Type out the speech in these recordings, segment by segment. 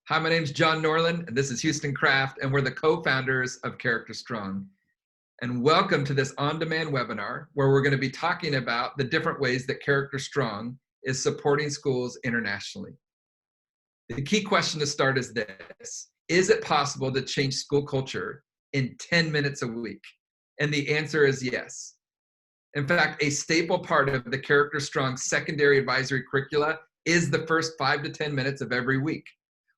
Hi, my name's John Norland, and this is Houston Kraft, and we're the co-founders of CharacterStrong. And welcome to this on-demand webinar where we're going to be talking about the different ways that CharacterStrong is supporting schools internationally. The key question to start is this: is it possible to change school culture in 10 minutes a week? And the answer is yes. In fact, a staple part of the CharacterStrong secondary advisory curricula is the first 5 to 10 minutes of every week,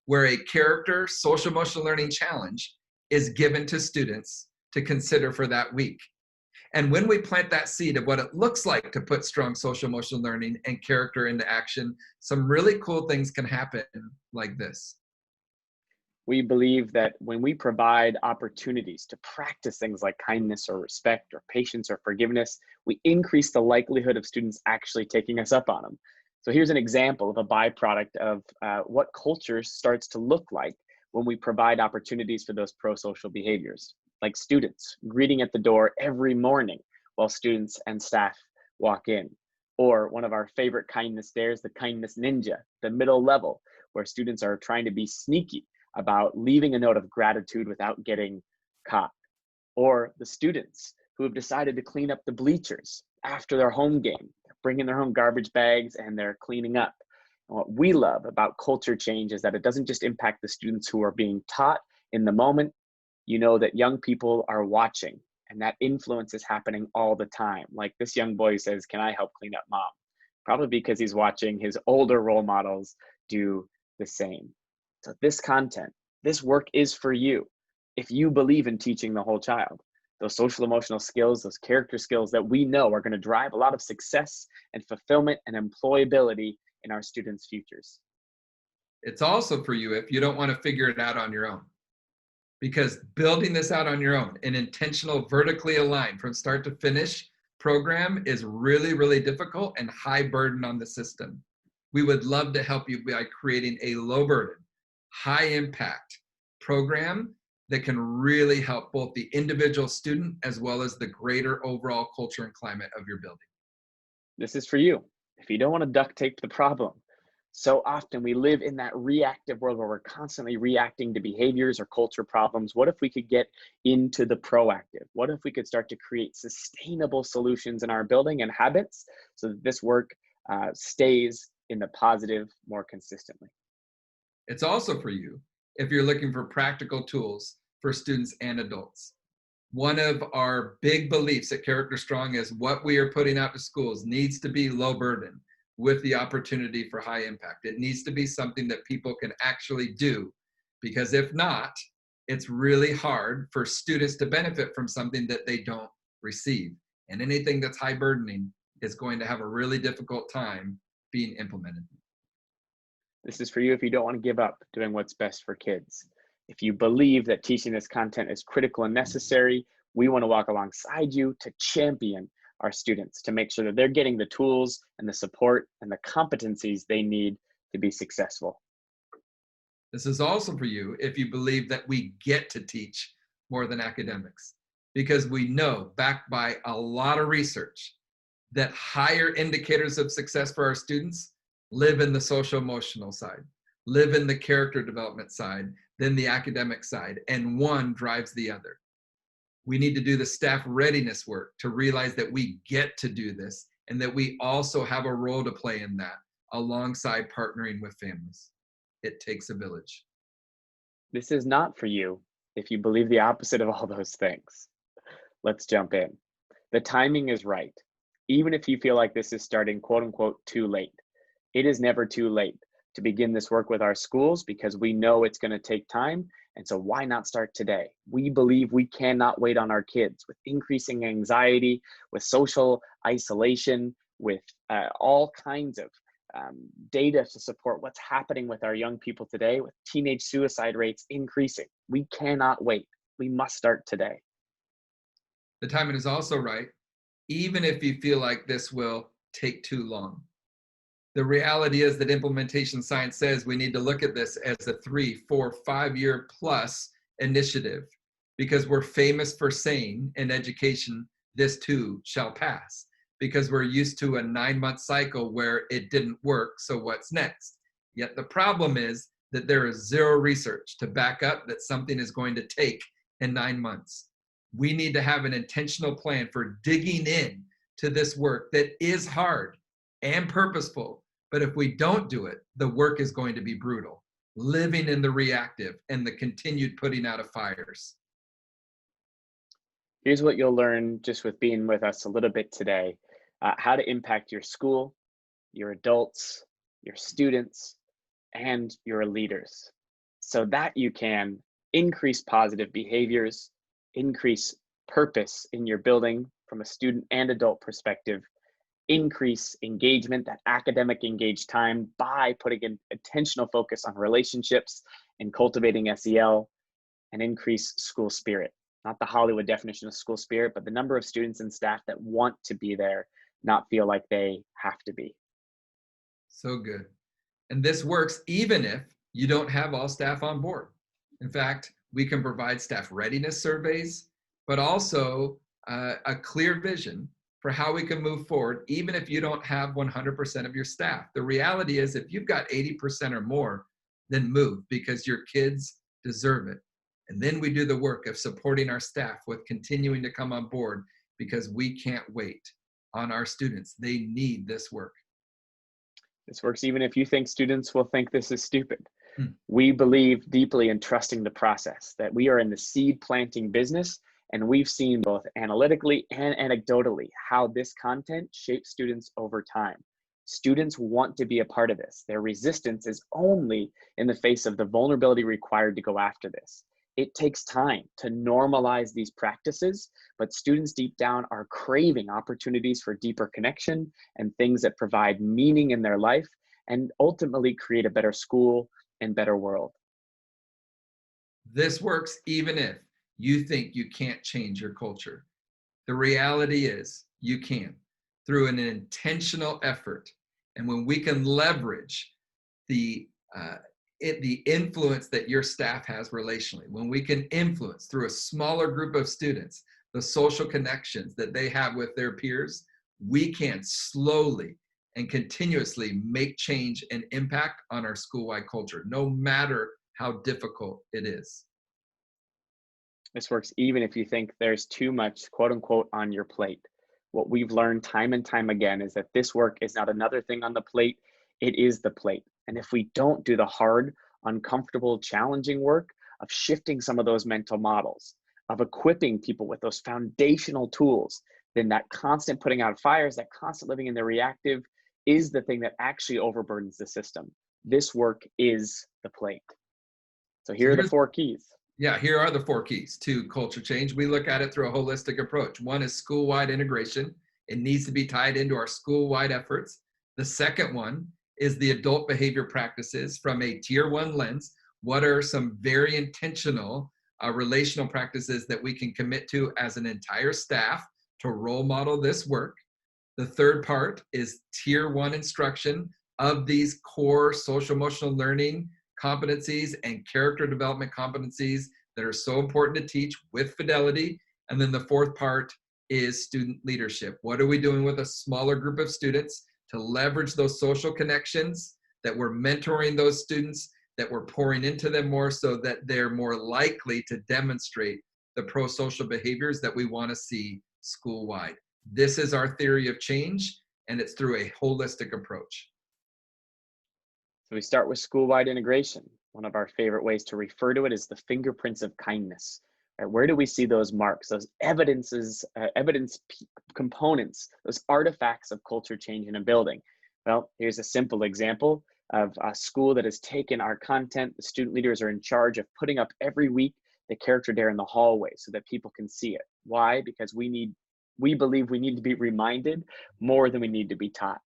where a character social emotional learning challenge is given to students to consider for that week. And when we plant that seed of what it looks like to put strong social emotional learning and character into action, some really cool things can happen like this. We believe that when we provide opportunities to practice things like kindness or respect or patience or forgiveness, we increase the likelihood of students actually taking us up on them. So here's an example of a byproduct of what culture starts to look like when we provide opportunities for those pro-social behaviors, like students greeting at the door every morning while students and staff walk in. Or one of our favorite kindness dares, the kindness ninja, the middle level, where students are trying to be sneaky about leaving a note of gratitude without getting caught. Or the students who have decided to clean up the bleachers after their home game. They're bringing their home garbage bags and they're cleaning up. And what we love about culture change is that it doesn't just impact the students who are being taught in the moment. You know that young people are watching, and that influence is happening all the time. Like this young boy says, "Can I help clean up, Mom?" Probably because he's watching his older role models do the same. So this content, this work is for you if you believe in teaching the whole child. Those social emotional skills, those character skills that we know are going to drive a lot of success and fulfillment and employability in our students' futures. It's also for you if you don't want to figure it out on your own. Because building this out on your own, an intentional, vertically aligned from start to finish program is really, really difficult and high burden on the system. We would love to help you by creating a low burden, high impact program that can really help both the individual student as well as the greater overall culture and climate of your building. This is for you if you don't want to duct tape the problem. So often we live in that reactive world where we're constantly reacting to behaviors or culture problems. What if we could get into the proactive? What if we could start to create sustainable solutions in our building and habits so that this work stays in the positive more consistently? It's also for you if you're looking for practical tools for students and adults. One of our big beliefs at CharacterStrong is what we are putting out to schools needs to be low burden with the opportunity for high impact. It needs to be something that people can actually do, because if not, it's really hard for students to benefit from something that they don't receive. And anything that's high burdening is going to have a really difficult time being implemented. This is for you if you don't want to give up doing what's best for kids. If you believe that teaching this content is critical and necessary, we want to walk alongside you to champion our students to make sure that they're getting the tools and the support and the competencies they need to be successful. This is also for you if you believe that we get to teach more than academics, because we know, backed by a lot of research, that higher indicators of success for our students live in the social emotional side, live in the character development side, than the academic side, and one drives the other. We need to do the staff readiness work to realize that we get to do this and that we also have a role to play in that alongside partnering with families. It takes a village. This is not for you if you believe the opposite of all those things. Let's jump in. The timing is right. Even if you feel like this is starting quote unquote too late, it is never too late to begin this work with our schools, because we know it's going to take time. And so why not start today? We believe we cannot wait on our kids with increasing anxiety, with social isolation, with all kinds of data to support what's happening with our young people today, with teenage suicide rates increasing. We cannot wait. We must start today. The timing is also right, even if you feel like this will take too long. The reality is that implementation science says we need to look at this as a 3, 4, 5 year plus initiative, because we're famous for saying in education, this too shall pass, because we're used to a 9-month cycle where it didn't work. So what's next? Yet the problem is that there is zero research to back up that something is going to take in 9 months. We need to have an intentional plan for digging in to this work that is hard and purposeful. But if we don't do it, the work is going to be brutal, living in the reactive and the continued putting out of fires. Here's what you'll learn just with being with us a little bit today: how to impact your school, your adults, your students, and your leaders, so that you can increase positive behaviors, increase purpose in your building from a student and adult perspective, increase engagement, that academic engaged time, by putting an intentional focus on relationships and cultivating SEL, and increase school spirit. Not the Hollywood definition of school spirit, but the number of students and staff that want to be there, not feel like they have to be. So good. And this works even if you don't have all staff on board. In fact, we can provide staff readiness surveys, but also a clear vision for how we can move forward, even if you don't have 100% of your staff. The reality is, if you've got 80% or more, then move, because your kids deserve it. And then we do the work of supporting our staff with continuing to come on board, because we can't wait on our students. They need this work. This works even if you think students will think this is stupid. Hmm. We believe deeply in trusting the process, that we are in the seed planting business, and we've seen both analytically and anecdotally how this content shapes students over time. Students want to be a part of this. Their resistance is only in the face of the vulnerability required to go after this. It takes time to normalize these practices, but students deep down are craving opportunities for deeper connection and things that provide meaning in their life and ultimately create a better school and better world. This works even if you think you can't change your culture. The reality is you can, through an intentional effort. And when we can leverage the influence that your staff has relationally, when we can influence through a smaller group of students, the social connections that they have with their peers, we can slowly and continuously make change and impact on our school-wide culture, no matter how difficult it is. This works even if you think there's too much, quote unquote, on your plate. What we've learned time and time again is that this work is not another thing on the plate, it is the plate. And if we don't do the hard, uncomfortable, challenging work of shifting some of those mental models, of equipping people with those foundational tools, then that constant putting out fires, that constant living in the reactive, is the thing that actually overburdens the system. This work is the plate. So here are the 4 keys. Yeah, here are the 4 keys to culture change. We look at it through a holistic approach. One is school-wide integration. It needs to be tied into our school-wide efforts. The second one is the adult behavior practices from a tier 1 lens. What are some very intentional relational practices that we can commit to as an entire staff to role model this work? The third part is tier 1 instruction of these core social emotional learning competencies and character development competencies that are so important to teach with fidelity. And then the fourth part is student leadership. What are we doing with a smaller group of students to leverage those social connections, that we're mentoring those students, that we're pouring into them more so that they're more likely to demonstrate the pro-social behaviors that we want to see school-wide. This is our theory of change, and it's through a holistic approach. So we start with school-wide integration. One of our favorite ways to refer to it is the fingerprints of kindness. Right? Where do we see those marks, those evidence components, those artifacts of culture change in a building? Well, here's a simple example of a school that has taken our content. The student leaders are in charge of putting up every week the character dare in the hallway so that people can see it. Why? Because we believe we need to be reminded more than we need to be taught.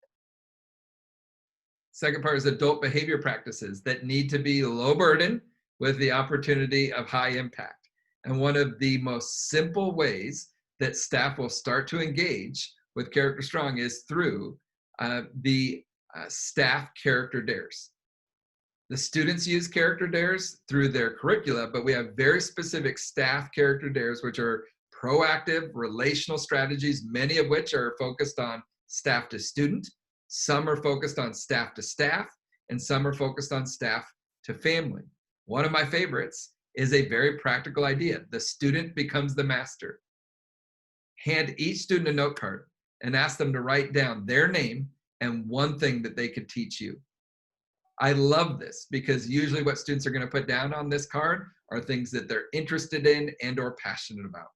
Second part is adult behavior practices that need to be low burden with the opportunity of high impact. And one of the most simple ways that staff will start to engage with CharacterStrong is through the staff character dares. The students use character dares through their curricula, but we have very specific staff character dares, which are proactive relational strategies, many of which are focused on staff to student. Some are focused on staff to staff, and some are focused on staff to family. One of my favorites is a very practical idea. The student becomes the master. Hand each student a note card and ask them to write down their name and one thing that they could teach you. I love this because usually what students are going to put down on this card are things that they're interested in and or passionate about.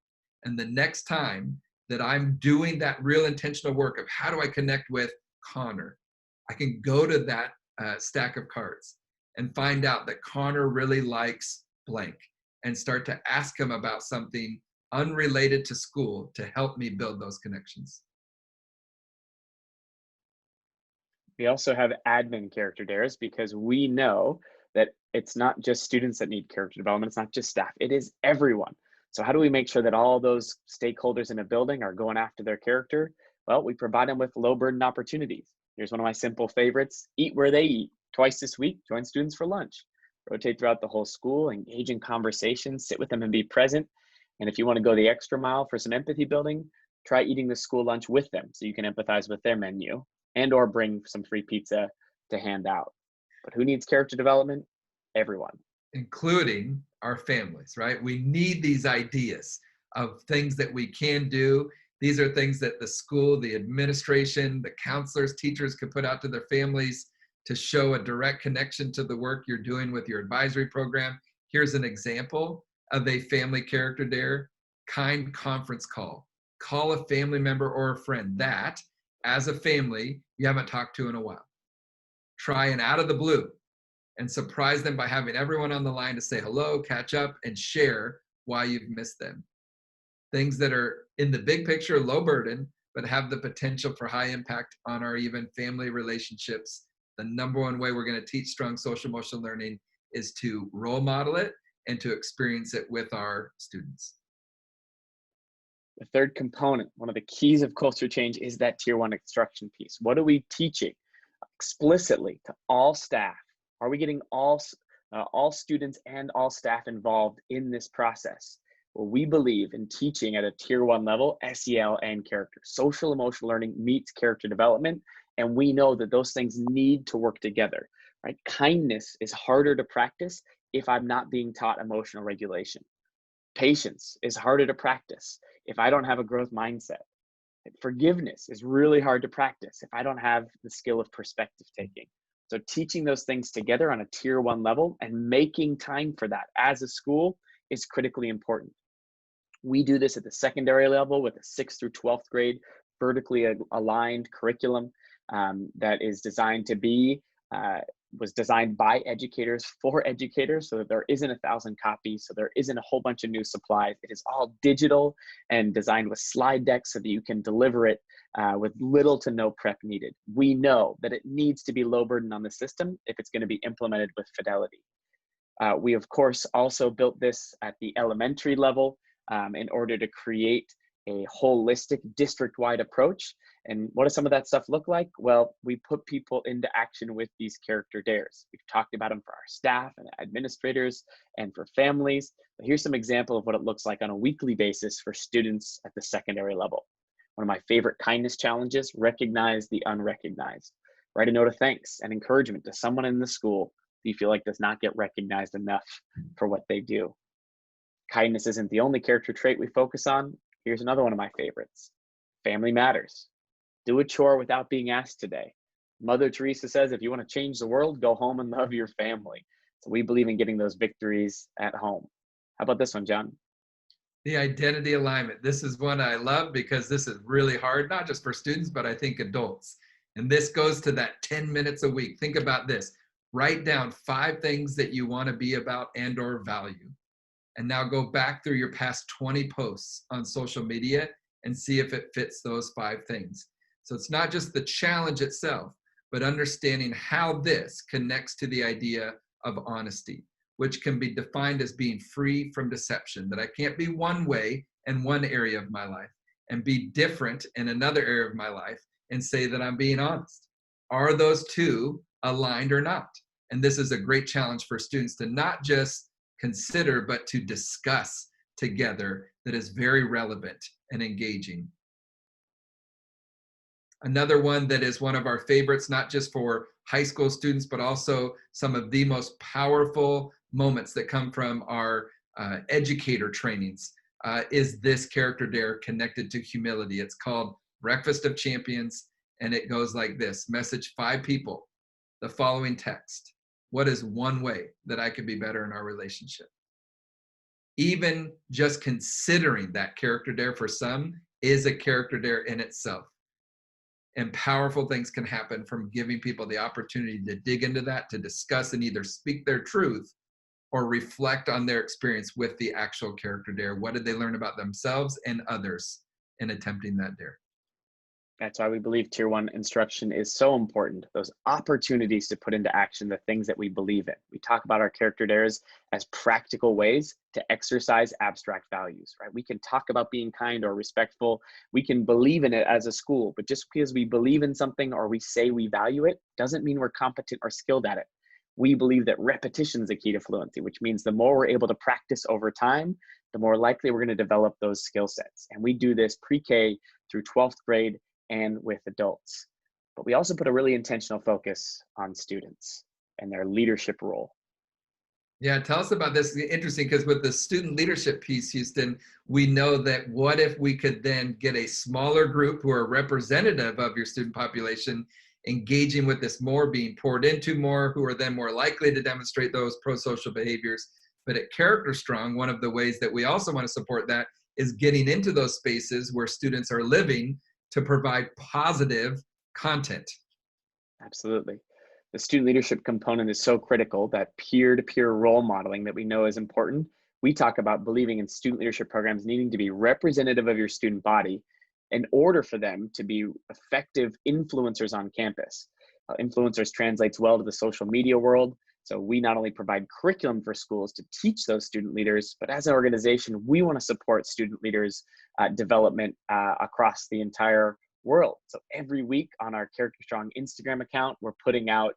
And the next time that I'm doing that real intentional work of how do I connect with Connor, I can go to that stack of cards and find out that Connor really likes blank and start to ask him about something unrelated to school to help me build those connections. We also have admin character dares because we know that it's not just students that need character development, it's not just staff, it is everyone. So how do we make sure that all those stakeholders in a building are going after their character? Well, we provide them with low burden opportunities. Here's one of my simple favorites: eat where they eat. Twice this week, join students for lunch. Rotate throughout the whole school, engage in conversations, sit with them and be present. And if you want to go the extra mile for some empathy building, try eating the school lunch with them so you can empathize with their menu, and or bring some free pizza to hand out. But who needs character development? Everyone. Including our families, right? We need these ideas of things that we can do. These are things that the school, the administration, the counselors, teachers could put out to their families to show a direct connection to the work you're doing with your advisory program. Here's an example of a family character dare: kind conference call. Call a family member or a friend that, as a family, you haven't talked to in a while. Try an out of the blue and surprise them by having everyone on the line to say hello, catch up, and share why you've missed them. Things that are in the big picture, low burden, but have the potential for high impact on our even family relationships. The number one way we're going to teach strong social emotional learning is to role model it and to experience it with our students. The third component, one of the keys of culture change, is that tier one instruction piece. What are we teaching explicitly to all staff? Are we getting all students and all staff involved in this process? Well, we believe in teaching at a tier one level, SEL and character. Social emotional learning meets character development, and we know that those things need to work together, right? Kindness is harder to practice if I'm not being taught emotional regulation. Patience is harder to practice if I don't have a growth mindset. Forgiveness is really hard to practice if I don't have the skill of perspective taking. So teaching those things together on a tier one level and making time for that as a school is critically important. We do this at the secondary level with a 6th through 12th grade vertically aligned curriculum that is designed to be was designed by educators for educators, so that there isn't 1,000 copies, so there isn't a whole bunch of new supplies. It is all digital and designed with slide decks so that you can deliver it with little to no prep needed. We know that it needs to be low burden on the system if it's going to be implemented with fidelity. We, of course, also built this at the elementary level in order to create a holistic district-wide approach. And what does some of that stuff look like? Well, we put people into action with these character dares. We've talked about them for our staff and administrators and for families. But here's some example of what it looks like on a weekly basis for students at the secondary level. One of my favorite kindness challenges: recognize the unrecognized. Write a note of thanks and encouragement to someone in the school who you feel like does not get recognized enough for what they do. Kindness isn't the only character trait we focus on. Here's another one of my favorites: family matters. Do a chore without being asked today. Mother Teresa says, if you want to change the world, go home and love your family. So we believe in getting those victories at home. How about this one, John? The identity alignment. This is one I love because this is really hard, not just for students, but I think adults. And this goes to that 10 minutes a week. Think about this. Write down 5 things that you want to be about and or value. And now go back through your past 20 posts on social media and see if it fits those 5 things. So it's not just the challenge itself, but understanding how this connects to the idea of honesty, which can be defined as being free from deception, that I can't be one way in one area of my life and be different in another area of my life and say that I'm being honest. Are those two aligned or not? And this is a great challenge for students to not just consider, but to discuss together, that is very relevant and engaging. Another one that is one of our favorites, not just for high school students, but also some of the most powerful moments that come from our educator trainings is this character dare connected to humility. It's called Breakfast of Champions, and it goes like this. Message 5 people the following text. What is one way that I could be better in our relationship? Even just considering that character dare for some is a character dare in itself. And powerful things can happen from giving people the opportunity to dig into that, to discuss and either speak their truth or reflect on their experience with the actual character dare. What did they learn about themselves and others in attempting that dare? That's why we believe tier 1 instruction is so important. Those opportunities to put into action the things that we believe in. We talk about our character dares as practical ways to exercise abstract values, right? We can talk about being kind or respectful. We can believe in it as a school, but just because we believe in something or we say we value it doesn't mean we're competent or skilled at it. We believe that repetition is the key to fluency, which means the more we're able to practice over time, the more likely we're going to develop those skill sets. And we do this pre-K through 12th grade and with adults. But we also put a really intentional focus on students and their leadership role. Yeah, tell us about this. It's interesting because with the student leadership piece, Houston, we know that what if we could then get a smaller group who are representative of your student population engaging with this more, being poured into more, who are then more likely to demonstrate those pro-social behaviors. But at CharacterStrong, one of the ways that we also want to support that is getting into those spaces where students are living to provide positive content. Absolutely. The student leadership component is so critical, that peer-to-peer role modeling that we know is important. We talk about believing in student leadership programs needing to be representative of your student body in order for them to be effective influencers on campus. Influencers translates well to the social media world. So we not only provide curriculum for schools to teach those student leaders, but as an organization, we want to support student leaders' development across the entire world. So every week on our CharacterStrong Instagram account, we're putting out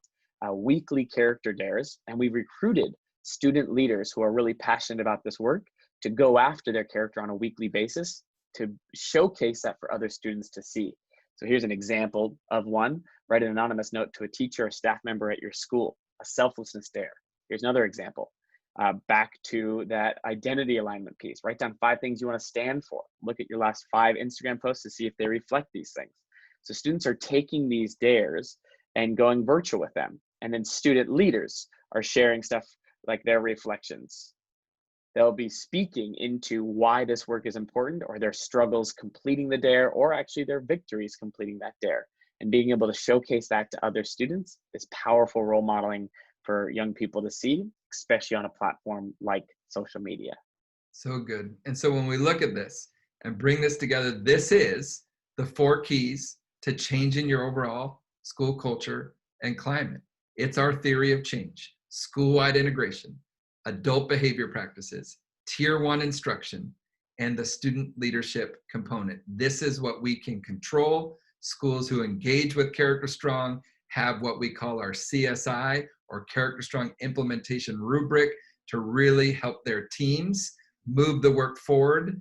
weekly character dares, and we've recruited student leaders who are really passionate about this work to go after their character on a weekly basis to showcase that for other students to see. So here's an example of one. Write an anonymous note to a teacher or staff member at your school, a selflessness dare. Here's another example. Back to that identity alignment piece. Write down 5 things you want to stand for. Look at your last 5 Instagram posts to see if they reflect these things. So students are taking these dares and going virtual with them. And then student leaders are sharing stuff like their reflections. They'll be speaking into why this work is important, or their struggles completing the dare, or actually their victories completing that dare. And being able to showcase that to other students is powerful role modeling for young people to see, especially on a platform like social media. So good. And so when we look at this and bring this together, this is the 4 keys to changing your overall school culture and climate. It's our theory of change: school-wide integration, adult behavior practices, tier 1 instruction, and the student leadership component. This is what we can control. Schools who engage with CharacterStrong have what we call our CSI, or CharacterStrong implementation rubric, to really help their teams move the work forward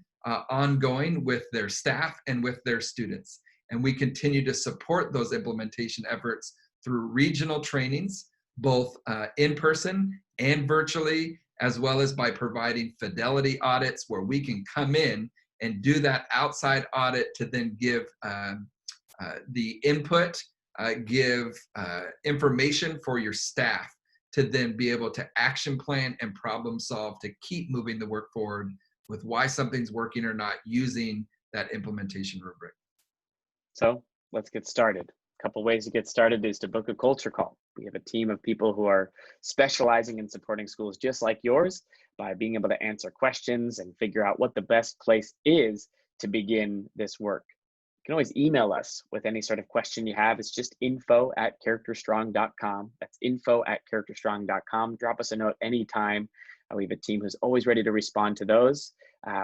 ongoing with their staff and with their students. And we continue to support those implementation efforts through regional trainings, both in person and virtually, as well as by providing fidelity audits where we can come in and do that outside audit to then give the input, give information for your staff to then be able to action plan and problem solve to keep moving the work forward with why something's working or not using that implementation rubric. So let's get started. A couple ways to get started is to book a culture call. We have a team of people who are specializing in supporting schools just like yours by being able to answer questions and figure out what the best place is to begin this work. You can always email us with any sort of question you have. It's just info@characterstrong.com. That's info@characterstrong.com. Drop us a note anytime. We have a team who's always ready to respond to those.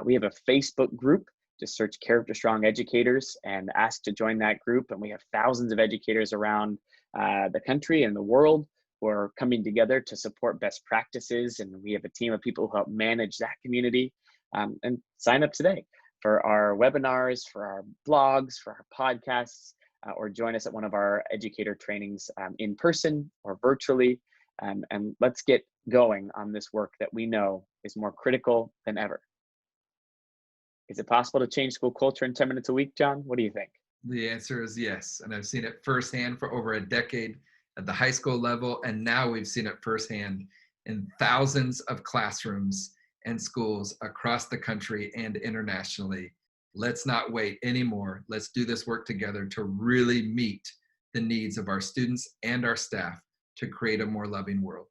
We have a Facebook group. Just search CharacterStrong Educators and ask to join that group. And we have thousands of educators around the country and the world who are coming together to support best practices. And we have a team of people who help manage that community. And sign up today for our webinars, for our blogs, for our podcasts. or join us at one of our educator trainings in person or virtually. And let's get going on this work that we know is more critical than ever. Is it possible to change school culture in 10 minutes a week, John? What do you think? The answer is yes. And I've seen it firsthand for over a decade at the high school level. And now we've seen it firsthand in thousands of classrooms and schools across the country and internationally. Let's not wait anymore. Let's do this work together to really meet the needs of our students and our staff to create a more loving world.